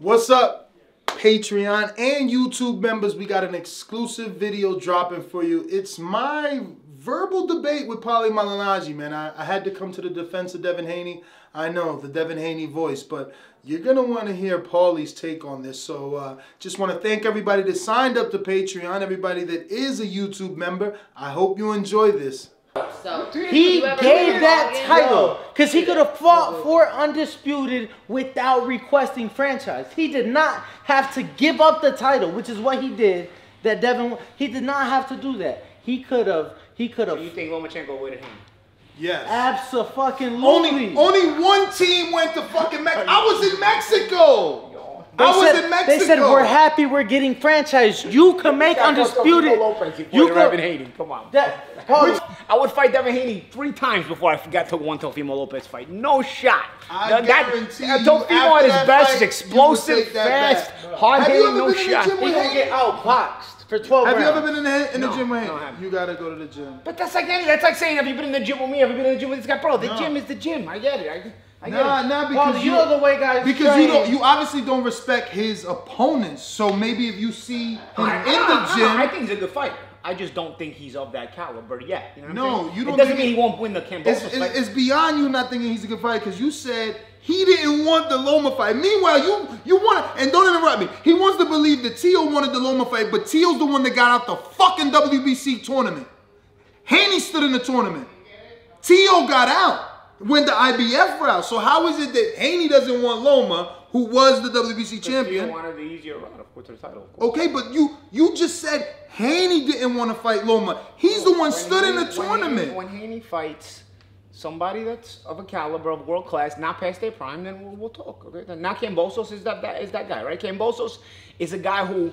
What's up, Patreon and YouTube members? We got an exclusive video dropping for you. It's my verbal debate with Paulie Malignaggi, man. I had to come to the defense of Devin Haney. I know, the Devin Haney voice, but you're going to want to hear Paulie's take on this. So just want to thank everybody that signed up to Patreon, everybody that is a YouTube member. I hope you enjoy this. So, he gave that title because he could have fought for Undisputed without requesting franchise. He did not have to give up the title, which is what he did. That Devin, he did not have to do that. He could have. So you think Lomachenko would have him? Yes. Abso-fucking-lutely. Only one team went to fucking Mexico. I was in Mexico. They said we're happy we're getting franchise. You can make Undisputed. You could Devin Haney. Come on. I would fight Devin Haney 3 times before I got to one Teofimo Lopez fight. No shot. Teofimo at his best is explosive, fast, hard-hitting, no shot. He gonna get outboxed for 12 rounds. Have you ever been in the gym with him? You gotta go to the gym. But that's like saying, have you been in the gym with me? Have you been in the gym with this guy? Bro, the gym is the gym. I get it. Nah, because you know the way guys because you obviously don't respect his opponents. So maybe if you see him in the gym, I think he's a good fighter. I just don't think he's of that caliber yet. You know no, you don't. It doesn't mean he won't win the Cambosos fight. It's beyond you not thinking he's a good fighter because you said he didn't want the Loma fight. Meanwhile, you want it, and don't interrupt me. He wants to believe that Tio wanted the Loma fight, but Tio's the one that got out the fucking WBC tournament. Haney stood in the tournament. Tio got out. Went the IBF route. So how is it that Haney doesn't want Loma, who was the WBC champion? Tio wanted the easier route, of course, to the title. Okay, but you just said Haney didn't want to fight Loma. He's the one stood in the tournament. When Haney fights somebody that's of a caliber of world class, not past their prime, then we'll talk. Okay. Now Cambosos is that guy, right? Cambosos is a guy who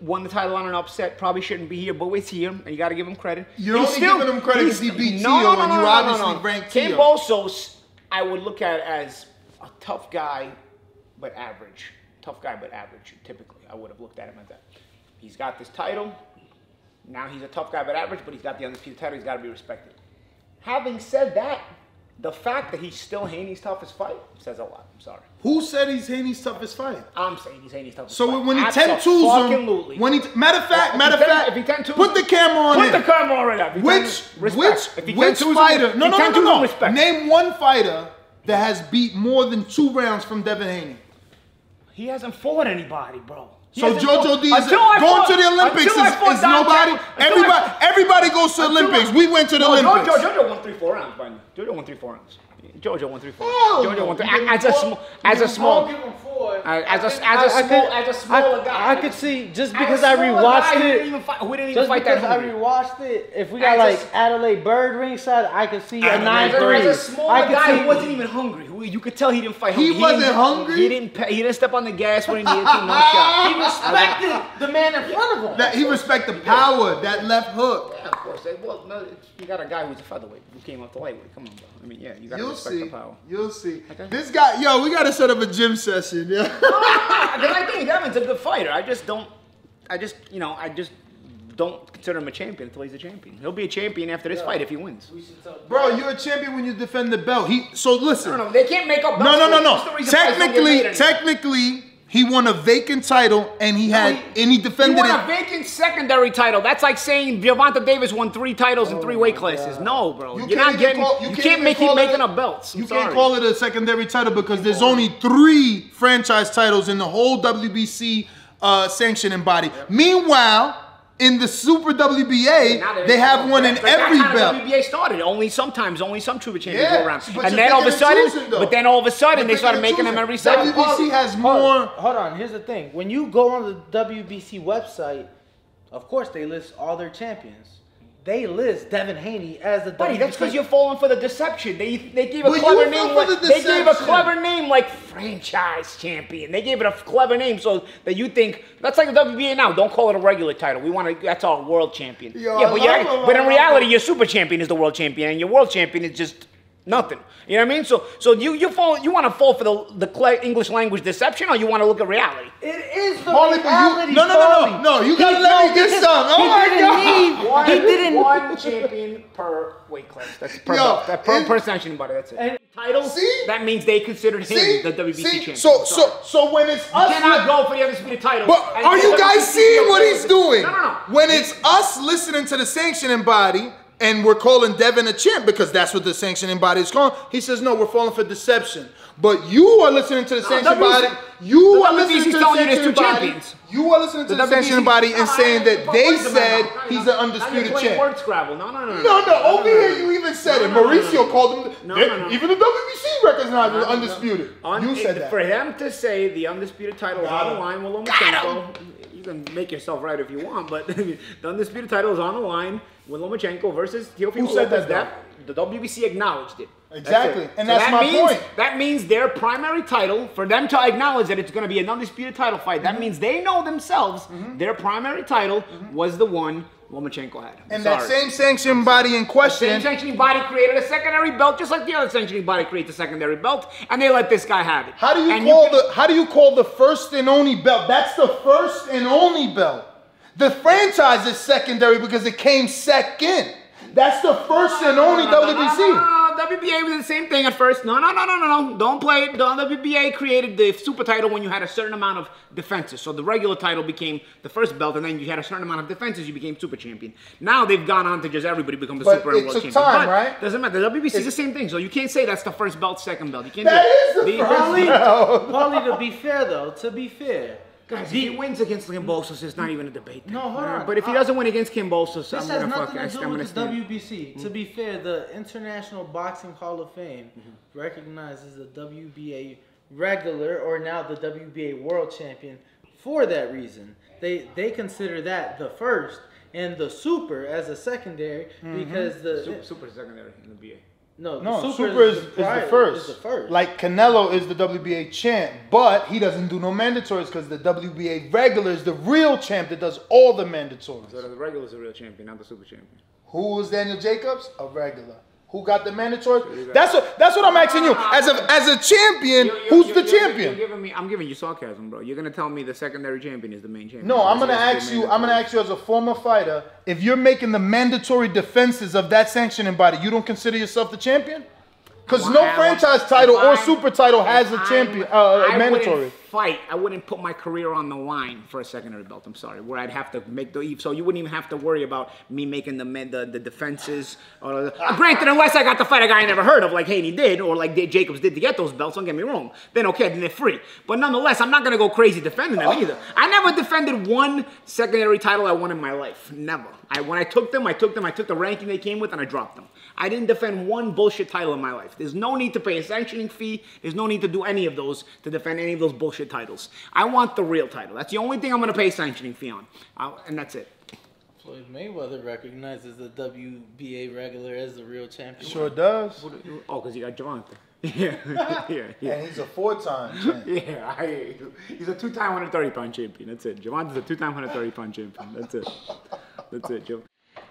won the title on an upset, probably shouldn't be here, but it's here, and you got to give him credit. You're only giving him credit because he beat Tio, and you obviously ranked Tio. Cambosos, I would look at as a tough guy, but average. Tough guy, but average, typically. I would have looked at him as that. He's got this title. Now he's a tough guy, but average, but he's got the Undisputed title. He's got to be respected. Having said that, the fact that he's still Haney's toughest fight says a lot. I'm sorry. Who said he's Haney's toughest fight? I'm saying he's Haney's toughest fight. So when he 10-2s him, matter of fact, if he 10-2s, put the camera on him. Put the camera on right now. Which fighter? No. Name one fighter that has beat more than 2 rounds from Devin Haney. He hasn't fought anybody, bro. So Jojo D is going to the Olympics is nobody. Everybody goes to the Olympics. We went to the Olympics. Jojo won 3-4 rounds, by the way. Jojo won 3-4 rounds. Jojo won 3-4. Jojo won 3. As a smaller guy. I could see just because I rewatched it. We didn't even fight that hungry. I rewatched it. If we got like Adelaide Bird ringside, I could see a 9-3. As a smaller guy who wasn't even hungry. You could tell he didn't fight hungry. He wasn't hungry? He didn't step on the gas when he needed to. No shot. He respected the man in front of him. He respected the power, that left hook. Yeah, of course. Well, no, you got a guy who's a featherweight who came up to lightweight. Come on, bro. I mean, yeah, you got to respect the power. You'll see. Okay. This guy, yo, we got to set up a gym session. Yeah. Because I think Devin's a good fighter. I just don't consider him a champion until he's a champion. He'll be a champion after this fight if he wins. Bro, you're a champion when you defend the belt. So listen. No, they can't make up belts. No. Technically, he won a vacant title and he defended it. He won a vacant secondary title. That's like saying Gervonta Davis won 3 titles in 3 weight classes. No, bro. You can't keep making up belts. You can't call it a secondary title because there's only 3 franchise titles in the whole WBC sanctioning body. Meanwhile, in the Super WBA, they have one in every belt. WBA started only some true champions go around, and then all of a sudden, they started making them every second. WBC has more. Hold on, here's the thing: when you go on the WBC website, of course they list all their champions. They list Devin Haney as the WBC. That's because you're falling for the deception. They gave a clever name. They gave a clever name like franchise champion. They gave it a clever name so that you think that's like the WBA now. Don't call it a regular title. We want to. That's our world champion. But in reality, your super champion is the world champion, and your world champion is just Nothing. You know what I mean? So you want to fall for the English language deception, or you want to look at reality? It is the Paulie, reality. No. You gotta let me get some. Oh my God. He didn't. One champion per weight class. That's per belt. Per sanctioning body. That's it. And title. See? That means they considered him the WBC champion. So when it's us, you cannot go for the undisputed title. But are you guys seeing what he's doing? No. When it's us listening to the sanctioning body and we're calling Devin a champ because that's what the sanctioning body is calling, he says, no, we're falling for deception. But you are listening to the sanctioning body. You are listening to the sanctioning body. You are listening to the sanctioning body and saying that they said he's an undisputed champ. Word scrabble. No. No. Over here, you even said it. Mauricio called him. Even the WBC recognized him undisputed. You said that. For him to say the undisputed title is on the line with Lomachenko, you can make yourself right if you want, but the undisputed title is on the line with Lomachenko versus Teofimo. Who said that? The WBC acknowledged it. Exactly, and that's my point. That means their primary title, for them to acknowledge that it's going to be an undisputed title fight, that means they know themselves their primary title was the one Lomachenko had. And that same sanctioning body in question. The same sanctioning body created a secondary belt, just like the other sanctioning body creates a secondary belt, and they let this guy have it. How do you call the first and only belt? That's the first and only belt. The franchise is secondary because it came second. That's the first and only WBC. WBA was the same thing at first. No. Don't play it. The WBA created the super title when you had a certain amount of defenses. So the regular title became the first belt, and then you had a certain amount of defenses, you became super champion. Now they've gone on to just everybody become the super and world champion. Time, right? Doesn't matter. The WBC is the same thing. So you can't say that's the first belt, second belt. You can't that do is the first belt. Paulie, to be fair. Guys, if he wins against Kimbosos, it's not even a debate. No, hold on. But if he doesn't win against Kimbosos, this I'm has gonna nothing fuck. to do I'm gonna with the stand. WBC. To be fair, the International Boxing Hall of Fame recognizes the WBA regular, or now the WBA world champion, for that reason. They consider that the first and the super as a secondary because the super secondary in the BA. No, Super is the first. Like Canelo is the WBA champ, but he doesn't do no mandatories because the WBA regular is the real champ that does all the mandatories. So the regular is the real champion, not the super champion. Who was Daniel Jacobs? A regular. Who got the mandatories? That's what I'm asking you. As a champion, who's the champion? I'm giving you sarcasm, bro. You're gonna tell me the secondary champion is the main champion. No, I'm gonna ask you as a former fighter, if you're making the mandatory defenses of that sanctioning body, you don't consider yourself the champion? Because no franchise title or super title has a champion mandatory. I wouldn't put my career on the line for a secondary belt. I'm sorry, where I'd have to make the eve. So you wouldn't even have to worry about me making the defenses. Granted, unless I got to fight a guy I never heard of, like Haney did, or like Jacobs did to get those belts. Don't get me wrong. Then okay, then they're free. But nonetheless, I'm not gonna go crazy defending them either. I never defended one secondary title I won in my life. Never. When I took them. I took the ranking they came with, and I dropped them. I didn't defend one bullshit title in my life. There's no need to pay a sanctioning fee. There's no need to do any of those to defend any of those bullshit titles. I want the real title. That's the only thing I'm going to pay a sanctioning fee on. And that's it. Floyd Mayweather recognizes the WBA regular as the real champion. Sure does. Oh, because you got Javante. Yeah. And he's a 4-time champ. Yeah, he's a 2-time 130-pound champion. That's it. Javante's a 2-time 130-pound champion. That's it, Joe.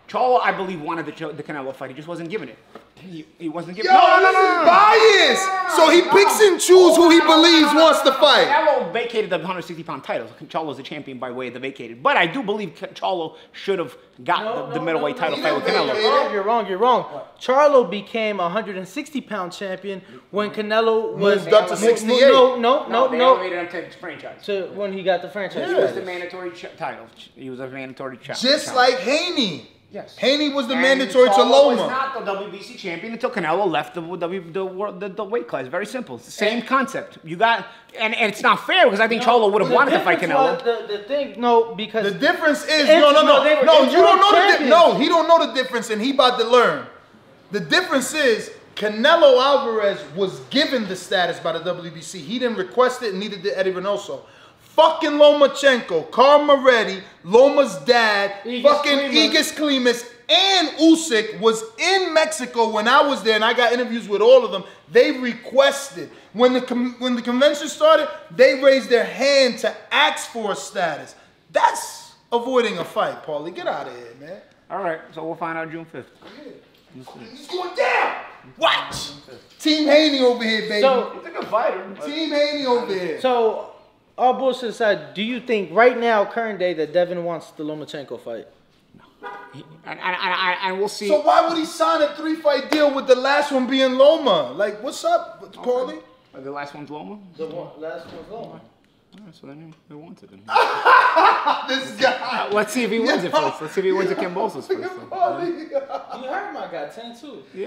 Charlo, I believe, wanted the Canelo fight. He just wasn't giving it. He wasn't giving it. No. Bias! So he picks and chooses who he believes wants to fight. Canelo vacated the 160-pound title. Charlo's the champion by way of the vacated. But I do believe Charlo should have got the middleweight title fight with Canelo. You're wrong. Charlo became a 160-pound champion when Canelo was moved up to 68. No. They elevated him to franchise. So when he got the franchise, He was the mandatory title. He was a mandatory challenge. Just like Haney. Yes. Haney was the mandatory to Loma. Was not the WBC champion until Canelo left the weight class. Very simple. It's the same concept. You got, and it's not fair because I think Charlo would have wanted to fight Canelo. Because the difference is you don't know he don't know the difference, and he about to learn. The difference is Canelo Alvarez was given the status by the WBC. He didn't request it, and neither did Eddie Reynoso. Fucking Lomachenko, Carl Moretti, Loma's dad, Igis Klimas, and Usyk was in Mexico when I was there, and I got interviews with all of them. They requested. When the convention started, they raised their hand to ask for a status. That's avoiding a fight, Paulie. Get out of here, man. All right, so we'll find out June 5th. He's going down. Watch. Team Haney over here, baby. So, He's a good fighter. Team Haney over here. so, all bullshit aside, do you think right now, current day, that Devin wants the Lomachenko fight? And we'll see. So why would he sign a 3-fight deal with the last one being Loma? Like, what's up, Paulie? The last one's Loma? Last one's Loma. So then he wants it. This guy. Let's see if he wins it first. Let's see if he wins at Cambosos first. Paulie. You heard my guy, 10-2.